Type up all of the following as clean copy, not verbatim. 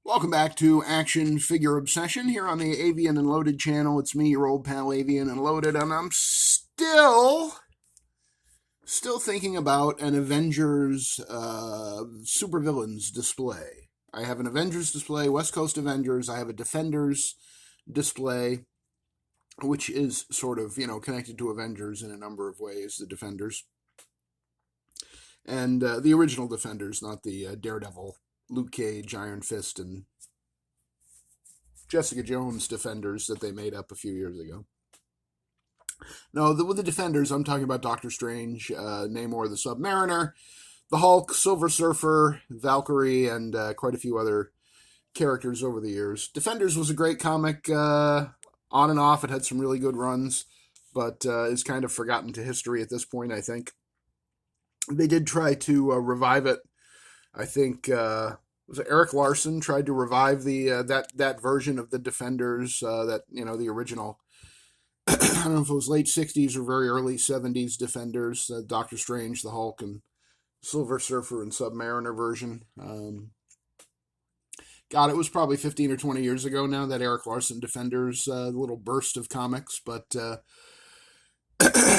Welcome back to Action Figure Obsession here on the Avian and Loaded channel. It's me, your old pal Avian and Loaded, and I'm still thinking about an Avengers supervillains display. I have an Avengers display, West Coast Avengers. I have a Defenders display, which is sort of, connected to Avengers in a number of ways, the Defenders. And the original Defenders, not the Daredevil, Luke Cage, Iron Fist, and Jessica Jones Defenders that they made up a few years ago. No, with the Defenders, I'm talking about Doctor Strange, Namor the Submariner, the Hulk, Silver Surfer, Valkyrie, and quite a few other characters over the years. Defenders was a great comic, on and off. It had some really good runs, but is kind of forgotten to history at this point, I think. They did try to revive it. I think was it Eric Larson tried to revive the that version of the Defenders, the original. I don't know if it was late 60s or very early 70s Defenders, Doctor Strange, the Hulk, and Silver Surfer and Submariner version. God, it was probably 15 or 20 years ago now, that Eric Larson Defenders little burst of comics, but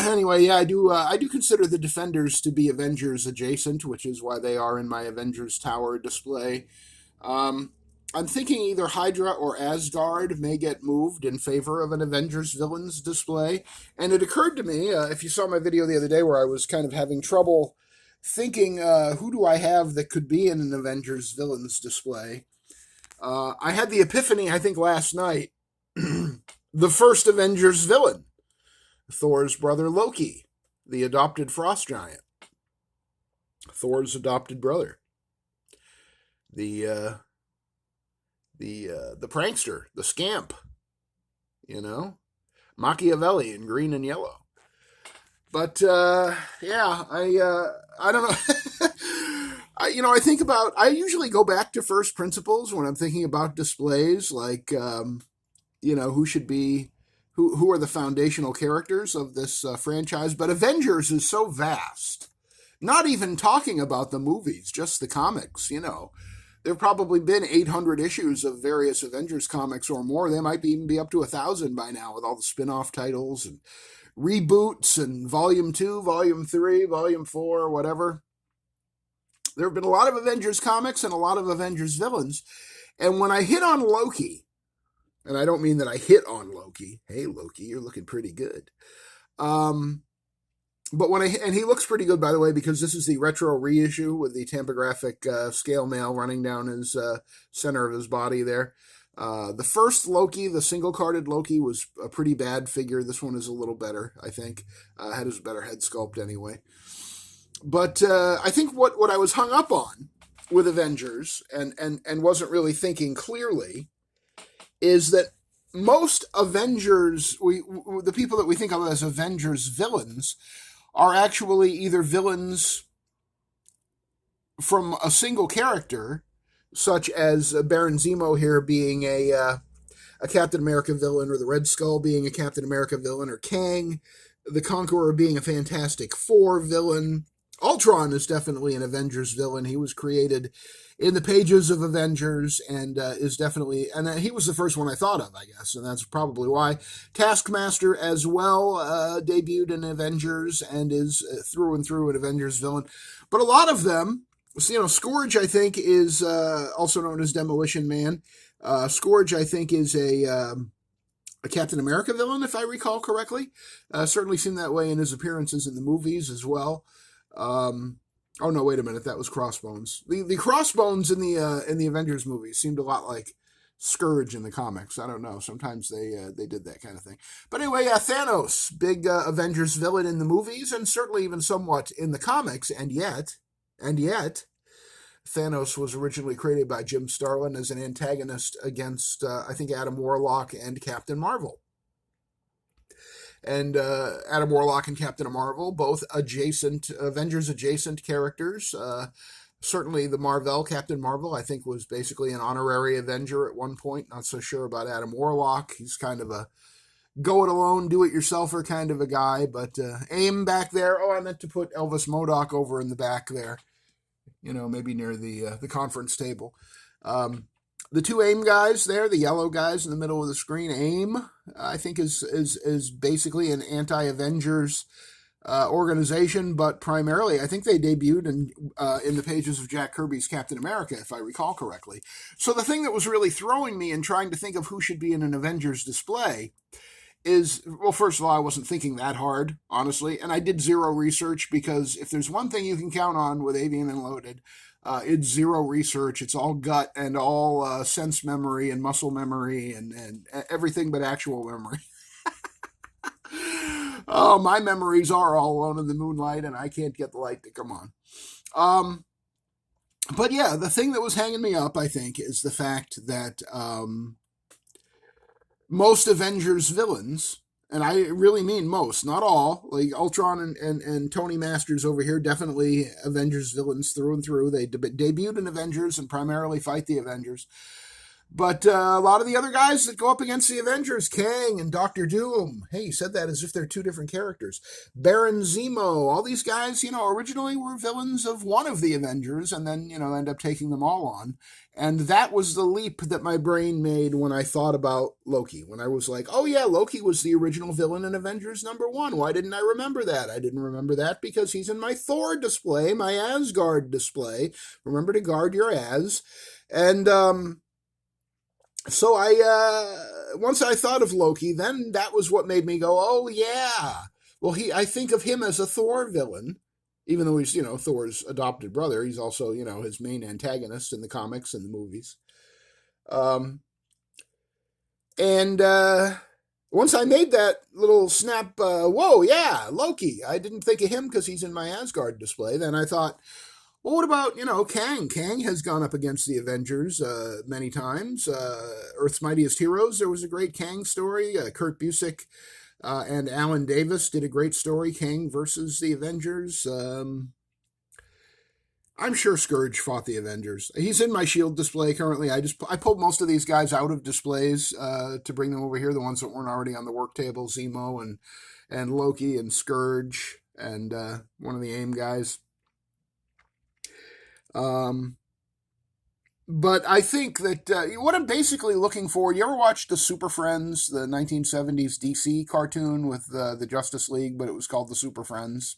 anyway, yeah, I do consider the Defenders to be Avengers adjacent, which is why they are in my Avengers Tower display. I'm thinking either Hydra or Asgard may get moved in favor of an Avengers villains display. And it occurred to me, if you saw my video the other day where I was kind of having trouble thinking, who do I have that could be in an Avengers villains display? I had the epiphany, I think, last night. The first Avengers villain, Thor's brother Loki, the adopted frost giant. Thor's adopted brother. The prankster, the scamp, Machiavelli in green and yellow. But yeah, I don't know. I think about. I usually go back to first principles when I'm thinking about displays, like who should be. Who are the foundational characters of this franchise? But Avengers is so vast. Not even talking about the movies, just the comics. There have probably been 800 issues of various Avengers comics or more. They might even be up to 1,000 by now with all the spin-off titles and reboots and Volume 2, Volume 3, Volume 4, whatever. There have been a lot of Avengers comics and a lot of Avengers villains. And when I hit on Loki, and I don't mean that I hit on Loki. Hey, Loki, you're looking pretty good. But and he looks pretty good, by the way, because this is the retro reissue with the Tampa Graphic scale mail running down his center of his body there. The first Loki, the single-carded Loki, was a pretty bad figure. This one is a little better, I think. Had his better head sculpt anyway. But I think what I was hung up on with Avengers and wasn't really thinking clearly is that most Avengers, the people that we think of as Avengers villains, are actually either villains from a single character, such as Baron Zemo here being a Captain America villain, or the Red Skull being a Captain America villain, or Kang, the Conqueror, being a Fantastic Four villain. Ultron is definitely an Avengers villain. He was created in the pages of Avengers and is definitely, and he was the first one I thought of, I guess, and that's probably why. Taskmaster as well debuted in Avengers and is through and through an Avengers villain. But a lot of them, Scourge, I think, is also known as Demolition Man. Scourge, I think, is a Captain America villain, if I recall correctly. Certainly seemed that way in his appearances in the movies as well. Oh no, wait a minute, that was Crossbones. The Crossbones in the Avengers movies seemed a lot like Scourge in the comics. I don't know. Sometimes they did that kind of thing. But anyway, Thanos, big Avengers villain in the movies, and certainly even somewhat in the comics. And yet, Thanos was originally created by Jim Starlin as an antagonist against I think Adam Warlock and Captain Marvel. And Adam Warlock and Captain Marvel, both Avengers adjacent characters. Certainly the Marvel, Captain Marvel, I think was basically an honorary Avenger at one point. Not so sure about Adam Warlock. He's kind of a go-it-alone, do-it-yourselfer kind of a guy. But AIM back there. Oh, I meant to put Elvis Modoc over in the back there. Maybe near the conference table. The two AIM guys there, the yellow guys in the middle of the screen, AIM, I think is basically an anti-Avengers organization, but primarily I think they debuted in the pages of Jack Kirby's Captain America, if I recall correctly. So the thing that was really throwing me in trying to think of who should be in an Avengers display is, well, first of all, I wasn't thinking that hard, honestly, and I did zero research, because if there's one thing you can count on with Avian and Loaded, it's zero research. It's all gut and all sense memory and muscle memory and everything but actual memory. Oh, my memories are all alone in the moonlight, and I can't get the light to come on. But yeah, the thing that was hanging me up, I think, is the fact that most Avengers villains, and I really mean most, not all, like Ultron and Tony Masters over here, definitely Avengers villains through and through. They debuted in Avengers and primarily fight the Avengers. But a lot of the other guys that go up against the Avengers, Kang and Doctor Doom, hey, you said that as if they're two different characters. Baron Zemo, all these guys, originally were villains of one of the Avengers, and then, end up taking them all on. And that was the leap that my brain made when I thought about Loki. When I was like, oh yeah, Loki was the original villain in Avengers #1. Why didn't I remember that? I didn't remember that because he's in my Thor display, my Asgard display. Remember to guard your as. And, so once I thought of Loki, then that was what made me go, oh yeah. Well, I think of him as a Thor villain, even though he's, Thor's adopted brother. He's also, his main antagonist in the comics and the movies. And once I made that little snap, whoa, yeah, Loki. I didn't think of him because he's in my Asgard display. Then I thought, well, what about, Kang? Kang has gone up against the Avengers many times. Earth's Mightiest Heroes, there was a great Kang story. Kurt Busiek and Alan Davis did a great story, Kang versus the Avengers. I'm sure Scourge fought the Avengers. He's in my Shield display currently. I pulled most of these guys out of displays to bring them over here, the ones that weren't already on the work table, Zemo and Loki and Scourge and one of the AIM guys. But I think that what I'm basically looking for, you ever watched the Super Friends, the 1970s DC cartoon with the Justice League, but it was called the Super Friends,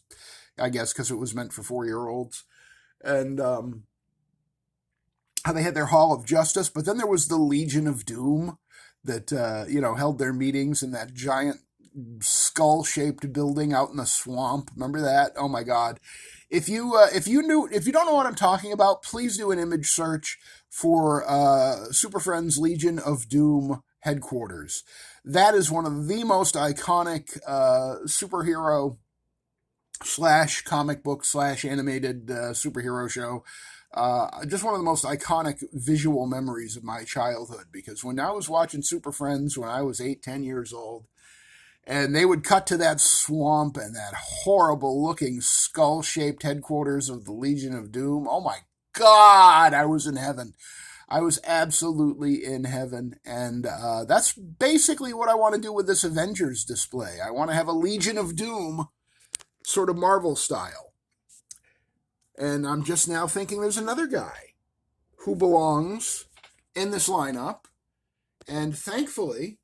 I guess, because it was meant for 4-year-olds. And how they had their Hall of Justice, but then there was the Legion of Doom that, held their meetings in that giant skull-shaped building out in the swamp. Remember that? Oh my God. If you don't know what I'm talking about, please do an image search for Super Friends Legion of Doom headquarters. That is one of the most iconic superhero / comic book / animated superhero show. Just one of the most iconic visual memories of my childhood, because when I was watching Super Friends when I was 8-10 years old, and they would cut to that swamp and that horrible-looking skull-shaped headquarters of the Legion of Doom. Oh, my God, I was in heaven. I was absolutely in heaven. And that's basically what I want to do with this Avengers display. I want to have a Legion of Doom, sort of Marvel style. And I'm just now thinking there's another guy who belongs in this lineup. And thankfully,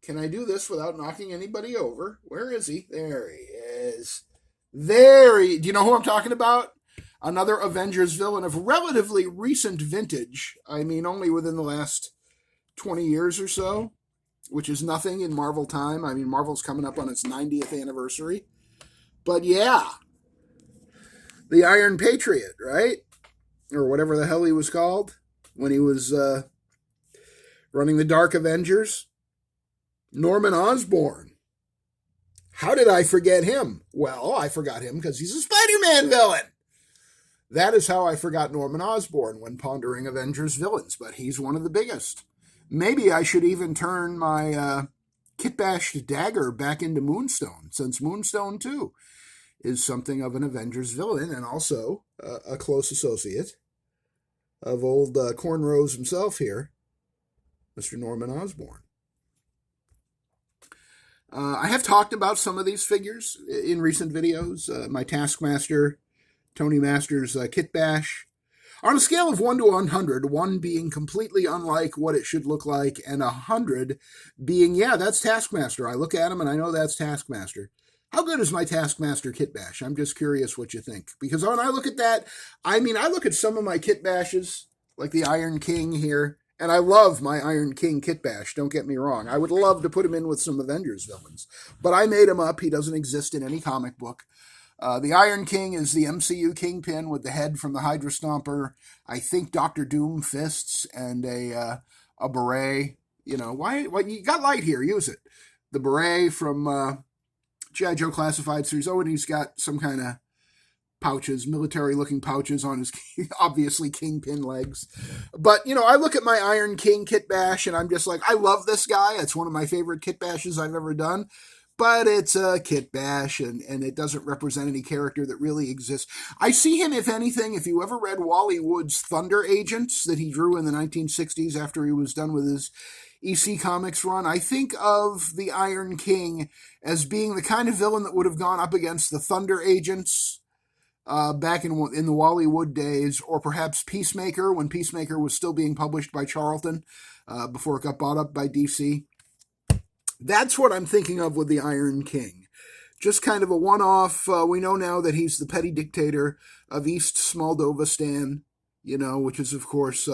can I do this without knocking anybody over? Where is he? There he is. Do you know who I'm talking about? Another Avengers villain of relatively recent vintage. I mean, only within the last 20 years or so, which is nothing in Marvel time. I mean, Marvel's coming up on its 90th anniversary. But yeah, the Iron Patriot, right? Or whatever the hell he was called when he was running the Dark Avengers. Norman Osborn. How did I forget him? Well, I forgot him because he's a Spider-Man villain. That is how I forgot Norman Osborn when pondering Avengers villains, but he's one of the biggest. Maybe I should even turn my kit-bashed dagger back into Moonstone, since Moonstone, too, is something of an Avengers villain and also a close associate of old Cornrows himself here, Mr. Norman Osborn. I have talked about some of these figures in recent videos. My Taskmaster, Tony Masters Kit Bash. On a scale of 1 to 100, 1 being completely unlike what it should look like, and 100 being, yeah, that's Taskmaster. I look at him and I know that's Taskmaster. How good is my Taskmaster kit bash? I'm just curious what you think. Because when I look at that, I mean, I look at some of my kit bashes, like the Iron King here, and I love my Iron King kit bash, don't get me wrong. I would love to put him in with some Avengers villains. But I made him up. He doesn't exist in any comic book. The Iron King is the MCU Kingpin with the head from the Hydra Stomper. I think Doctor Doom fists and a beret. You know, why you got light here, use it. The beret from G.I. Joe Classified Series. Oh, and he's got some kind of pouches, military-looking pouches on his obviously Kingpin legs. But, you know, I look at my Iron King kit bash and I'm just like, I love this guy. It's one of my favorite kit bashes I've ever done. But it's a kit bash, and it doesn't represent any character that really exists. I see him, if anything, if you ever read Wally Wood's Thunder Agents that he drew in the 1960s after he was done with his EC Comics run, I think of the Iron King as being the kind of villain that would have gone up against the Thunder Agents back in the Wally Wood days, or perhaps Peacemaker, when Peacemaker was still being published by Charlton before it got bought up by DC. That's what I'm thinking of with the Iron King. Just kind of a one-off. We know now that he's the petty dictator of East Smaldovastan, you know, which is, of course,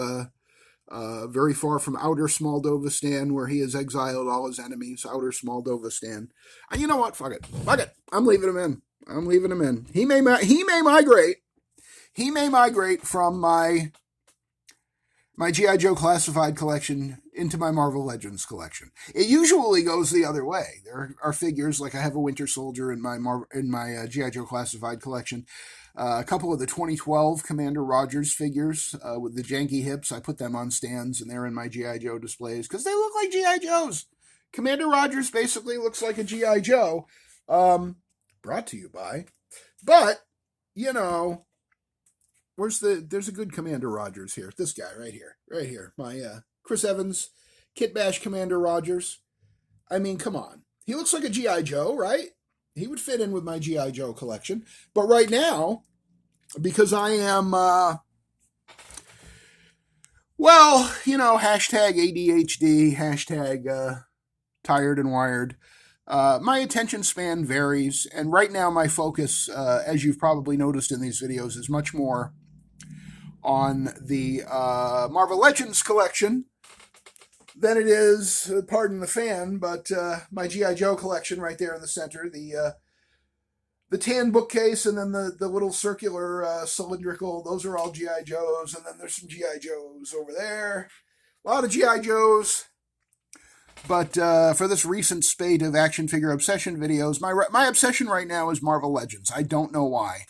very far from Outer Smaldovastan, where he has exiled all his enemies. Outer Smaldovastan. And you know what? Fuck it. Fuck it. I'm leaving him in. I'm leaving him in. He may migrate. He may migrate from my G.I. Joe Classified collection into my Marvel Legends collection. It usually goes the other way. There are figures, like I have a Winter Soldier in my G.I. Joe Classified collection. A couple of the 2012 Commander Rogers figures with the janky hips, I put them on stands, and they're in my G.I. Joe displays because they look like G.I. Joes. Commander Rogers basically looks like a G.I. Joe. Brought to you by. But, you know, there's a good Commander Rogers here. This guy right here. My Chris Evans Kit Bash Commander Rogers. I mean, come on. He looks like a G.I. Joe, right? He would fit in with my G.I. Joe collection. But right now, because I am, well, you know, hashtag ADHD, hashtag tired and wired, my attention span varies. And right now my focus, as you've probably noticed in these videos, is much more on the Marvel Legends collection than it is, pardon the fan, but my G.I. Joe collection right there in the center, the tan bookcase, and then the little circular cylindrical, those are all G.I. Joes, and then there's some G.I. Joes over there. A lot of G.I. Joes. But for this recent spate of action figure obsession videos, my obsession right now is Marvel Legends. I don't know why.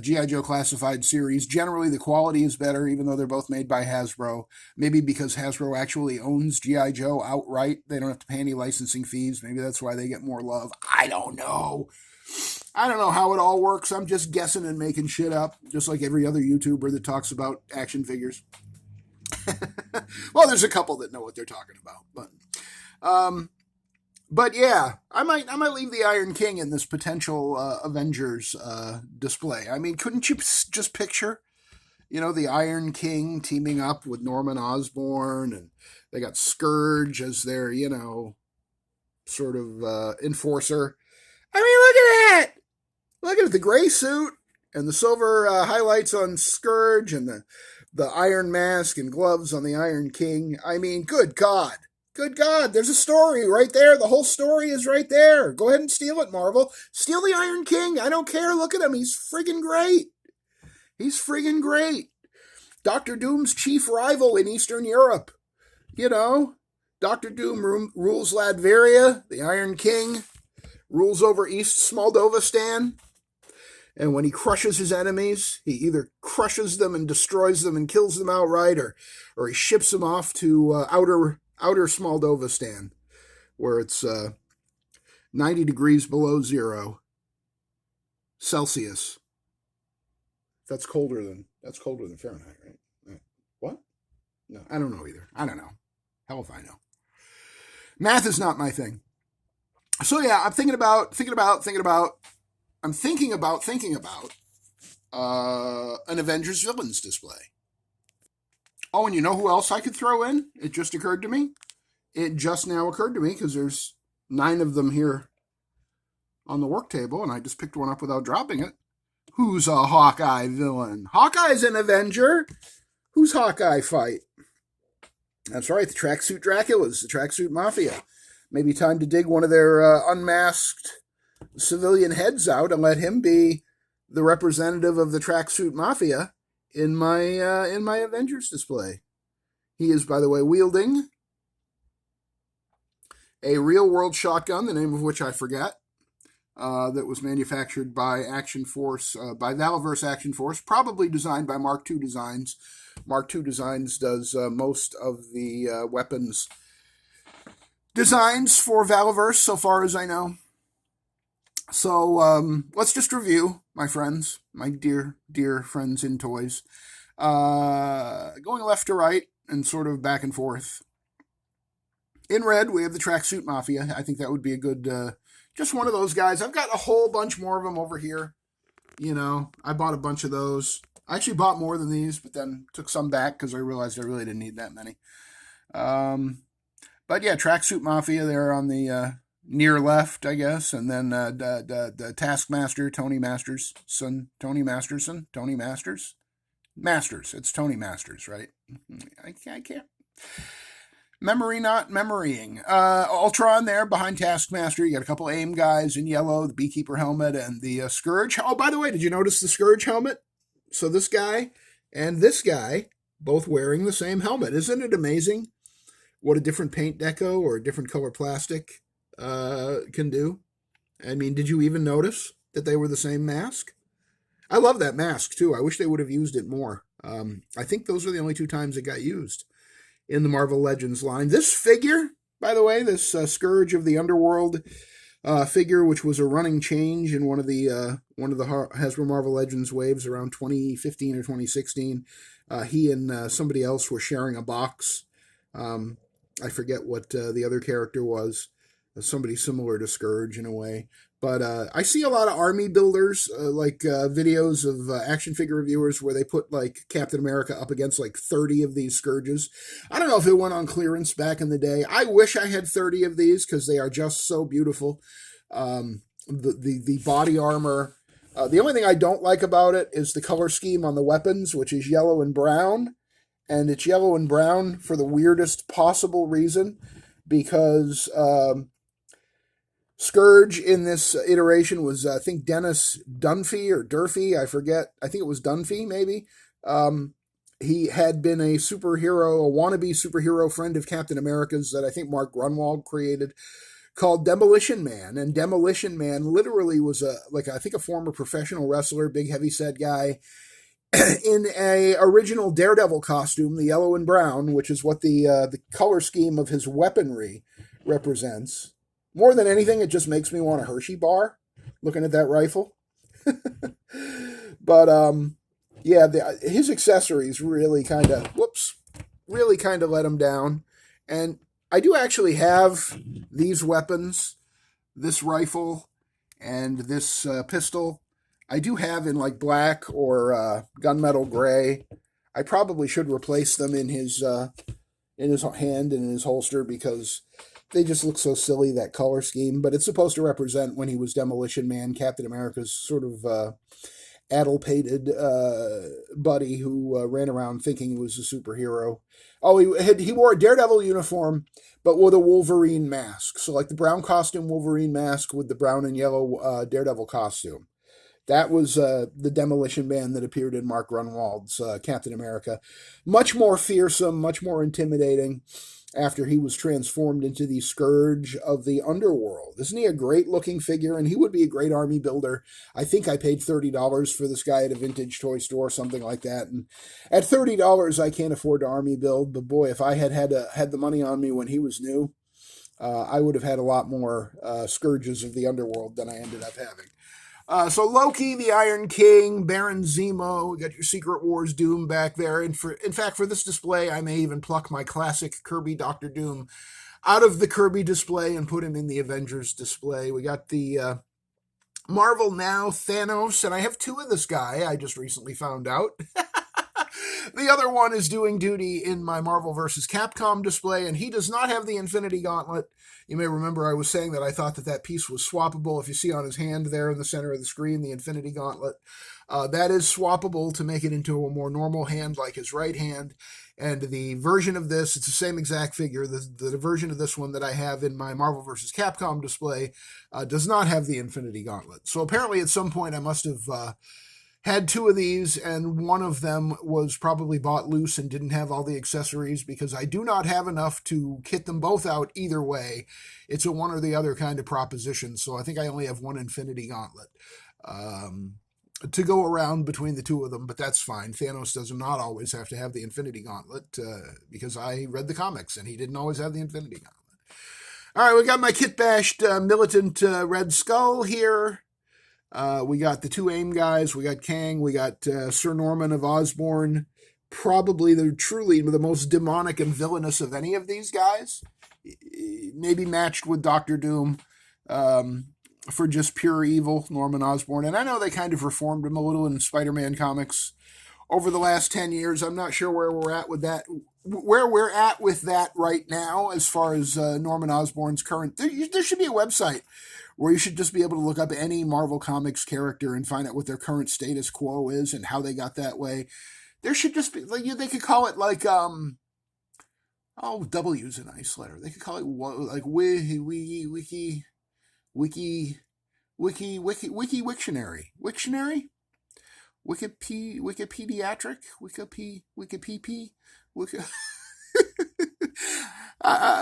G.I. Joe Classified series, generally the quality is better, even though they're both made by Hasbro. Maybe because Hasbro actually owns G.I. Joe outright. They don't have to pay any licensing fees. Maybe that's why they get more love. I don't know. I don't know how it all works. I'm just guessing and making shit up, just like every other YouTuber that talks about action figures. Well, there's a couple that know what they're talking about, but yeah, I might leave the Iron King in this potential Avengers display. I mean, couldn't you just picture, you know, the Iron King teaming up with Norman Osborn, and they got Scourge as their, you know, sort of enforcer. I mean, look at that! Look at it, the gray suit and the silver highlights on Scourge, and the iron mask and gloves on the Iron King. I mean, good God. Good God, there's a story right there. The whole story is right there. Go ahead and steal it, Marvel. Steal the Iron King. I don't care. Look at him. He's friggin' great. He's friggin' great. Dr. Doom's chief rival in Eastern Europe. You know, Dr. Doom rules Latveria. The Iron King rules over East Smaldovastan. And when he crushes his enemies, he either crushes them and destroys them and kills them outright, or he ships them off to outer Smaldovastan, where it's 90 degrees below zero Celsius. That's colder than Fahrenheit, right? What? No, I don't know either. I don't know. Hell if I know. Math is not my thing. So yeah, I'm thinking about an Avengers villains display. Oh, and you know who else I could throw in? It just occurred to me. It just now occurred to me because there's 9 of them here on the work table, and I just picked one up without dropping it. Who's a Hawkeye villain? Hawkeye's an Avenger. Who's Hawkeye fight? That's right, the Tracksuit Draculas, the Tracksuit Mafia. Maybe time to dig one of their unmasked civilian heads out and let him be the representative of the Tracksuit Mafia in my Avengers display. He is, by the way, wielding a real-world shotgun, the name of which I forget, that was manufactured by Action Force, by Valaverse Action Force, probably designed by Mark II Designs. Mark II Designs does most of the weapons designs for Valaverse, so far as I know. So let's just review, my friends, my dear, dear friends in toys. Going left to right and sort of back and forth. In red, we have the Tracksuit Mafia. I think that would be a good, just one of those guys. I've got a whole bunch more of them over here. You know, I bought a bunch of those. I actually bought more than these, but then took some back because I realized I really didn't need that many. But yeah, Tracksuit Mafia there on the near left, I guess, and then the Taskmaster, Tony Masters, Tony Masterson, Tony Masters, Masters. It's Tony Masters, right? I can't. Memory not memorying. Ultron there behind Taskmaster. You got a couple AIM guys in yellow, the Beekeeper helmet, and the Scourge. Oh, by the way, did you notice the Scourge helmet? So this guy and this guy both wearing the same helmet. Isn't it amazing what a different paint deco or a different color plastic can do? I mean, did you even notice that they were the same mask? I love that mask, too. I wish they would have used it more. I think those are the only 2 times it got used in the Marvel Legends line. This figure, by the way, this Scourge of the Underworld figure, which was a running change in one of the Hasbro Marvel Legends waves around 2015 or 2016. He and somebody else were sharing a box. I forget what the other character was. Somebody similar to Scourge in a way. But I see a lot of army builders, like videos of action figure reviewers where they put like Captain America up against like 30 of these Scourges. I don't know if it went on clearance back in the day. I wish I had 30 of these because they are just so beautiful. The body armor. The only thing I don't like about it is the color scheme on the weapons, which is yellow and brown. And it's yellow and brown for the weirdest possible reason because Scourge in this iteration was, I think, Dennis Dunphy or Durfee, I forget. I think it was Dunphy, maybe. He had been a superhero, a wannabe superhero friend of Captain America's that I think Mark Grunwald created, called Demolition Man. And Demolition Man literally was I think a former professional wrestler, big heavyset guy, in a original Daredevil costume, the yellow and brown, which is what the color scheme of his weaponry represents. More than anything, it just makes me want a Hershey bar looking at that rifle. But yeah, his accessories really kind of let him down. And I do actually have these weapons, this rifle and this pistol. I do have in like black or gunmetal gray. I probably should replace them in his hand and in his holster because they just look so silly, that color scheme. But it's supposed to represent when he was Demolition Man, Captain America's sort of addle-pated buddy who ran around thinking he was a superhero. Oh, he wore a Daredevil uniform, but with a Wolverine mask. So like the brown costume Wolverine mask with the brown and yellow Daredevil costume. That was the Demolition Man that appeared in Mark Grunwald's Captain America. Much more fearsome, much more intimidating after he was transformed into the Scourge of the Underworld. Isn't he a great-looking figure? And he would be a great army builder. I think I paid $30 for this guy at a vintage toy store, something like that. And at $30, I can't afford to army build. But boy, if I had the money on me when he was new, I would have had a lot more Scourges of the Underworld than I ended up having. So Loki, the Iron King, Baron Zemo, we got your Secret Wars Doom back there. And in fact, for this display, I may even pluck my classic Kirby Doctor Doom out of the Kirby display and put him in the Avengers display. We got the Marvel Now Thanos, and I have 2 of this guy, I just recently found out. The other one is doing duty in my Marvel vs. Capcom display, and he does not have the Infinity Gauntlet. You may remember I was saying that I thought that that piece was swappable. If you see on his hand there in the center of the screen, the Infinity Gauntlet, that is swappable to make it into a more normal hand like his right hand. And the version of this, it's the same exact figure. The version of this one that I have in my Marvel vs. Capcom display does not have the Infinity Gauntlet. So apparently at some point I must have had two of these, and one of them was probably bought loose and didn't have all the accessories, because I do not have enough to kit them both out either way. It's a one or the other kind of proposition, so I think I only have one Infinity Gauntlet to go around between the two of them, but that's fine. Thanos does not always have to have the Infinity Gauntlet, because I read the comics, and he didn't always have the Infinity Gauntlet. All right, we got my kit-bashed militant Red Skull here. We got the two AIM guys. We got Kang. We got Sir Norman of Osborn. Probably truly the most demonic and villainous of any of these guys. Maybe matched with Doctor Doom for just pure evil, Norman Osborn. And I know they kind of reformed him a little in Spider-Man comics over the last 10 years. I'm not sure where we're at with that. Where we're at with that right now, as far as Norman Osborn's current... There should be a website where you should just be able to look up any Marvel Comics character and find out what their current status quo is and how they got that way. There should just be, like, they could call it like, W's a nice letter. They could call it like Wiktionary. Wiktionary? Wikipediatric?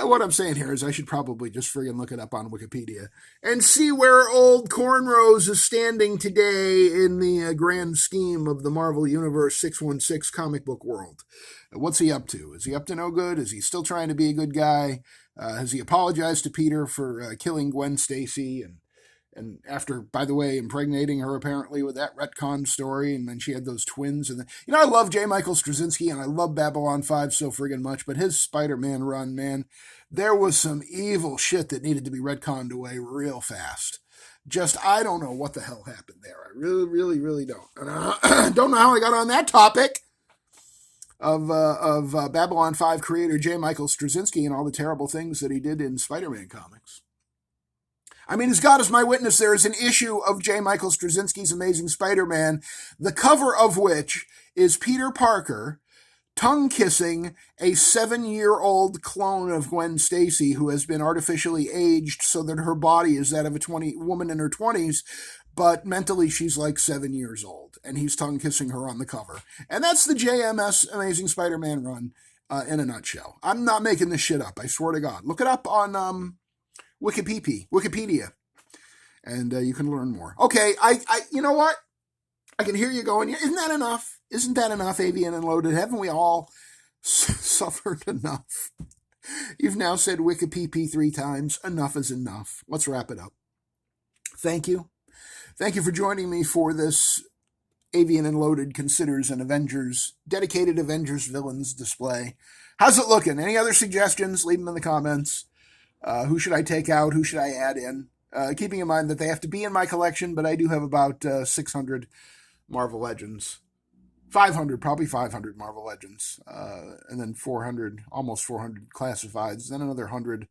What I'm saying here is I should probably just friggin' look it up on Wikipedia and see where old Cornrows is standing today in the grand scheme of the Marvel Universe 616 comic book world. What's he up to? Is he up to no good? Is he still trying to be a good guy? Has he apologized to Peter for killing Gwen Stacy and after, by the way, impregnating her apparently with that retcon story, and then she had those twins. And I love J. Michael Straczynski, and I love Babylon 5 so friggin' much, but his Spider-Man run, man, there was some evil shit that needed to be retconned away real fast. Just, I don't know what the hell happened there. I really, really, really don't. And I don't know how I got on that topic of Babylon 5 creator J. Michael Straczynski and all the terrible things that he did in Spider-Man comics. I mean, as God is my witness, there is an issue of J. Michael Straczynski's Amazing Spider-Man, the cover of which is Peter Parker tongue-kissing a 7-year-old clone of Gwen Stacy who has been artificially aged so that her body is that of a woman in her 20s, but mentally she's like 7 years old, and he's tongue-kissing her on the cover. And that's the JMS Amazing Spider-Man run in a nutshell. I'm not making this shit up, I swear to God. Look it up on Wikipedia, and you can learn more. Okay, I you know what? I can hear you going, isn't that enough? Isn't that enough, Avian and Loaded? Haven't we all suffered enough? You've now said Wikipedia 3 times. Enough is enough. Let's wrap it up. Thank you. Thank you for joining me for this Avian and Loaded Considers an Avengers, dedicated Avengers villains display. How's it looking? Any other suggestions? Leave them in the comments. Who should I take out? Who should I add in? Keeping in mind that they have to be in my collection, but I do have about 600 Marvel Legends. 500, probably 500 Marvel Legends. And then 400, almost 400 classifieds. Then another 100,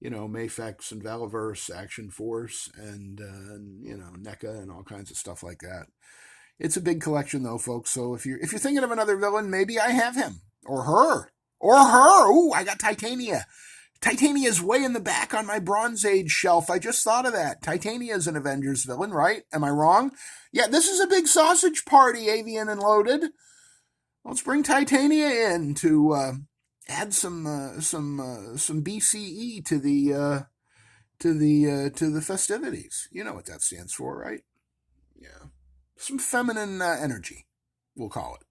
Mafex and Valaverse, Action Force, and NECA and all kinds of stuff like that. It's a big collection, though, folks. So if you're thinking of another villain, maybe I have him. Or her. Ooh, I got Titania. Titania's way in the back on my Bronze Age shelf. I just thought of that. Titania's an Avengers villain, right? Am I wrong? Yeah, this is a big sausage party, Avian and Loaded. Let's bring Titania in to add some BCE to the festivities. You know what that stands for, right? Yeah, some feminine energy, we'll call it.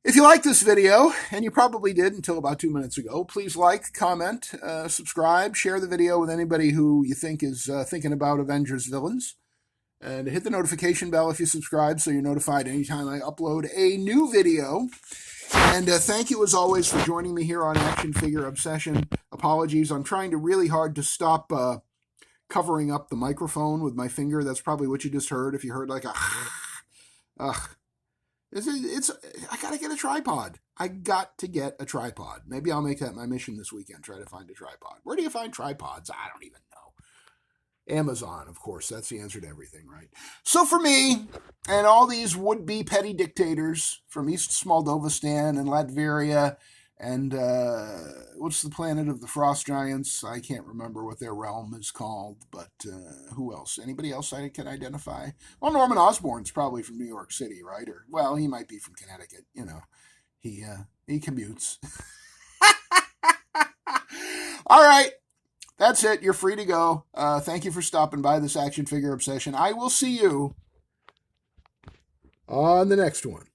If you like this video, and you probably did until about 2 minutes ago, please like, comment, subscribe, share the video with anybody who you think is thinking about Avengers villains. And hit the notification bell if you subscribe so you're notified anytime I upload a new video. And thank you, as always, for joining me here on Action Figure Obsession. Apologies, I'm trying really hard to stop covering up the microphone with my finger. That's probably what you just heard. If you heard like a... I gotta get a tripod. I got to get a tripod. Maybe I'll make that my mission this weekend, try to find a tripod. Where do you find tripods? I don't even know. Amazon, of course. That's the answer to everything, right? So for me, and all these would-be petty dictators from East Moldovastan and Latveria, and what's the planet of the frost giants? I can't remember what their realm is called, but who else? Anybody else I can identify? Well, Norman Osborn's probably from New York City, right? Or, well, he might be from Connecticut. He commutes. All right. That's it. You're free to go. Thank you for stopping by this Action Figure Obsession. I will see you on the next one.